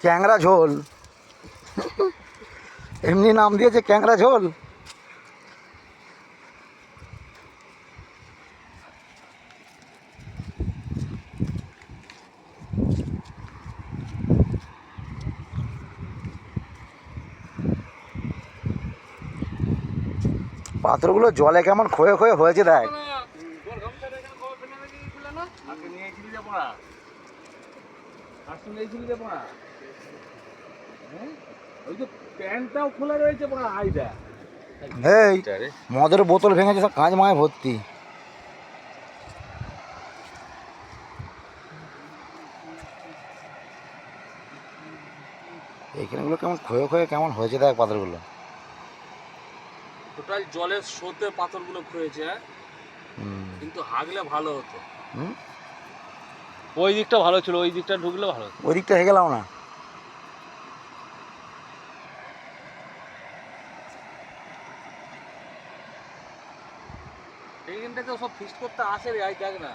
ক্যাংরা ঝোল, এমনি নাম দিয়েছে ক্যাংরা ঝোল। পাথরগুলো জলে কেমন ক্ষয়ে ক্ষয়ে হয়েছে দেখ। প্যান্টটাও খোলা রয়েছে আইডা। এই মদের বোতল ভেঙেছে, সব কাঁচ মায় ভর্তি। এইখানেগুলো কেমন ক্ষয়ে ক্ষয়ে কেমন হয়েছে দেখ পাথরগুলো। টোটাল জলের স্রোতে পাথরগুলো ক্ষয়েছে, কিন্তু হাগলে ভালো হতো। ওই দিকটা ভালো ছিল, ওই দিকটা ঢুকলে ভালো হতো। ওই দিকটা হয়ে গেলাম না। এইখানটাতে সব ফিস্ট করতে আসে রে, দেখ না।